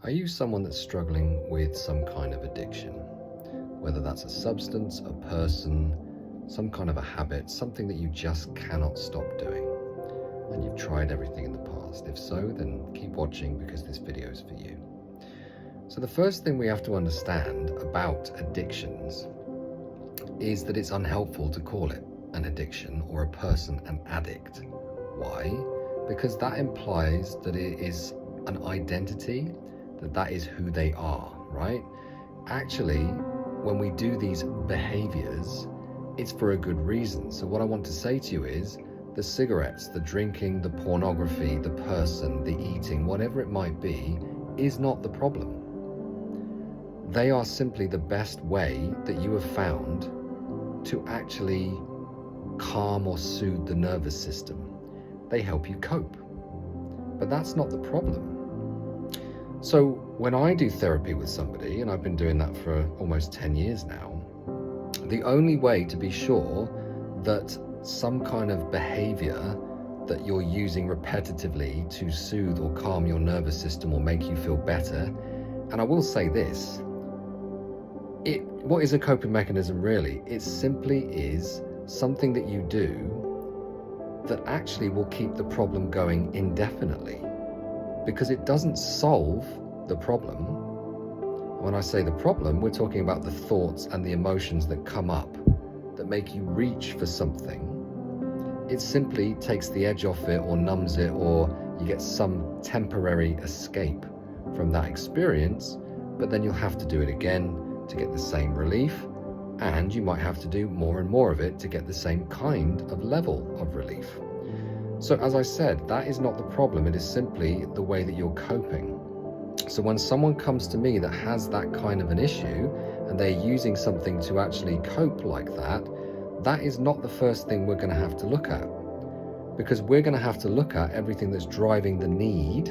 Are you someone that's struggling with some kind of addiction? Whether that's a substance, a person, some kind of a habit, something that you just cannot stop doing, and you've tried everything in the past. If so, then keep watching because this video is for you. So the first thing we have to understand about addictions is that it's unhelpful to call it an addiction or a person an addict. Why? Because that implies that it is an identity, that is who they are, right? Actually, when we do these behaviors, it's for a good reason. So what I want to say to you is the cigarettes, the drinking, the pornography, the person, the eating, whatever it might be, is not the problem. They are simply the best way that you have found to actually calm or soothe the nervous system. They help you cope. But that's not the problem. So when I do therapy with somebody, and I've been doing that for almost 10 years now, the only way to be sure that some kind of behavior that you're using repetitively to soothe or calm your nervous system or make you feel better, and I will say this, what is a coping mechanism really? It simply is something that you do that actually will keep the problem going indefinitely, because it doesn't solve the problem. When I say the problem, we're talking about the thoughts and the emotions that come up that make you reach for something. It simply takes the edge off it or numbs it, or you get some temporary escape from that experience, but then you'll have to do it again to get the same relief, and you might have to do more and more of it to get the same kind of level of relief. So as I said, that is not the problem. It is simply the way that you're coping. So when someone comes to me that has that kind of an issue and they're using something to actually cope like that, that is not the first thing we're going to have to look at, because we're going to have to look at everything that's driving the need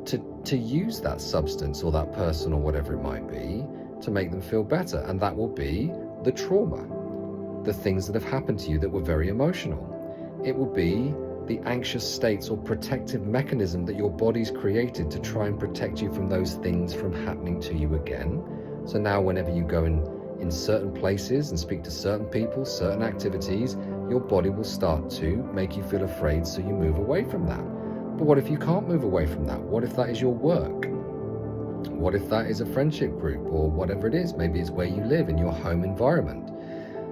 to use that substance or that person or whatever it might be to make them feel better. And that will be the trauma, the things that have happened to you that were very emotional. It will be the anxious states or protective mechanism that your body's created to try and protect you from those things from happening to you again. So now whenever you go in certain places and speak to certain people, certain activities, your body will start to make you feel afraid, so you move away from that. But what if you can't move away from that? What if that is your work? What if that is a friendship group or whatever it is? Maybe it's where you live in your home environment.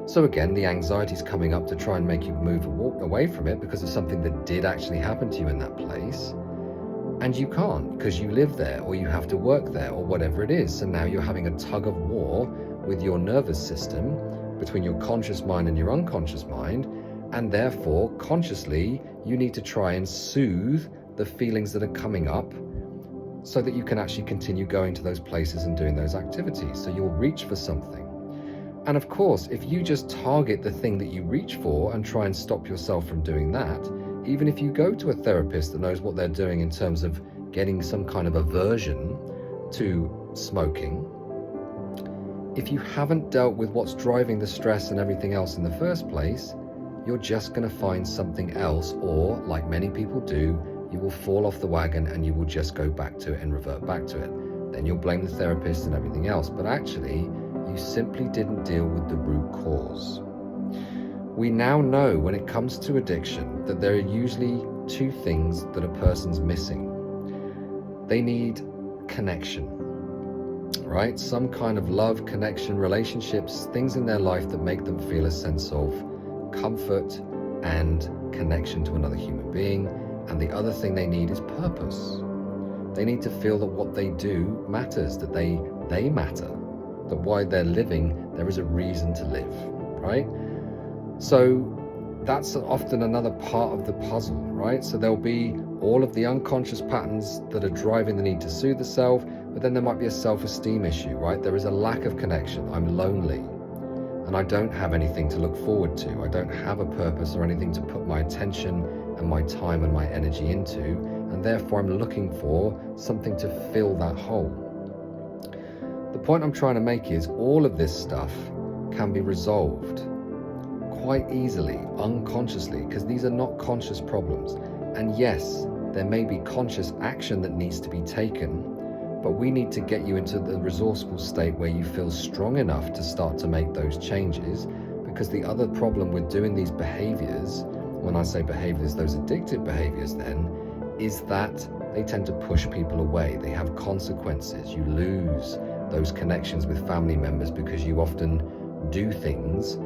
So again, the anxiety is coming up to try and make you move away from it because of something that did actually happen to you in that place. And you can't because you live there or you have to work there or whatever it is. So now you're having a tug of war with your nervous system between your conscious mind and your unconscious mind. And therefore, consciously, you need to try and soothe the feelings that are coming up so that you can actually continue going to those places and doing those activities. So you'll reach for something. And of course, if you just target the thing that you reach for and try and stop yourself from doing that, even if you go to a therapist that knows what they're doing in terms of getting some kind of aversion to smoking, if you haven't dealt with what's driving the stress and everything else in the first place, you're just going to find something else, or like many people do, you will fall off the wagon and you will just go back to it and revert back to it. Then you'll blame the therapist and everything else, but actually you simply didn't deal with the root cause. We now know when it comes to addiction that there are usually two things that a person's missing. They need connection, right? Some kind of love, connection, relationships, things in their life that make them feel a sense of comfort and connection to another human being. And the other thing they need is purpose. They need to feel that what they do matters, that they matter, that while they're living, there is a reason to live, right? So that's often another part of the puzzle, right? So there'll be all of the unconscious patterns that are driving the need to soothe the self, but then there might be a self-esteem issue, right? There is a lack of connection. I'm lonely and I don't have anything to look forward to. I don't have a purpose or anything to put my attention and my time and my energy into, and therefore I'm looking for something to fill that hole. The point I'm trying to make is all of this stuff can be resolved quite easily, unconsciously, because these are not conscious problems. And yes, there may be conscious action that needs to be taken, But we need to get you into the resourceful state where you feel strong enough to start to make those changes. Because the other problem with doing these behaviors, when I say behaviors, those addictive behaviors then, is that they tend to push people away. They have consequences. You lose those connections with family members because you often do things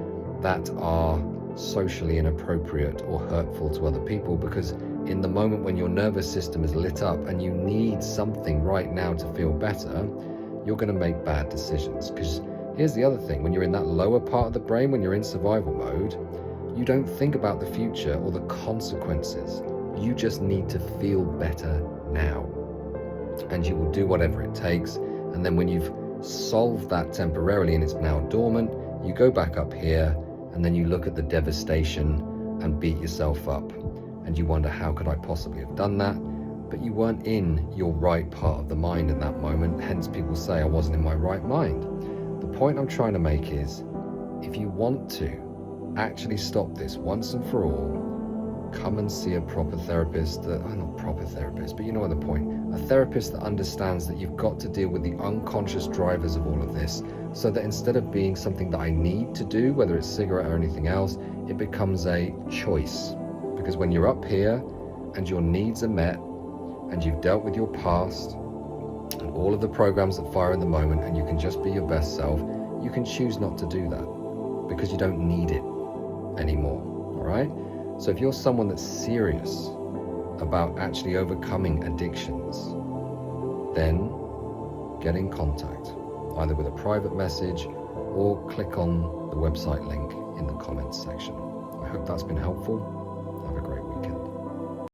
that are socially inappropriate or hurtful to other people, because in the moment when your nervous system is lit up and you need something right now to feel better, you're going to make bad decisions. Because here's the other thing, when you're in that lower part of the brain, when you're in survival mode, you don't think about the future or the consequences. You just need to feel better now. And you will do whatever it takes. And then when you've solved that temporarily and it's now dormant, you go back up here and then you look at the devastation and beat yourself up. And you wonder, how could I possibly have done that? But you weren't in your right part of the mind in that moment. Hence people say I wasn't in my right mind. The point I'm trying to make is, if you want to actually stop this once and for all, come and see a proper therapist, not proper therapist, but you know the point, a therapist that understands that you've got to deal with the unconscious drivers of all of this, so that instead of being something that I need to do, whether it's cigarette or anything else, it becomes a choice. Because when you're up here and your needs are met and you've dealt with your past and all of the programs that fire in the moment and you can just be your best self, you can choose not to do that because you don't need it anymore, all right? So if you're someone that's serious about actually overcoming addictions, then get in contact, either with a private message or click on the website link in the comments section. I hope that's been helpful.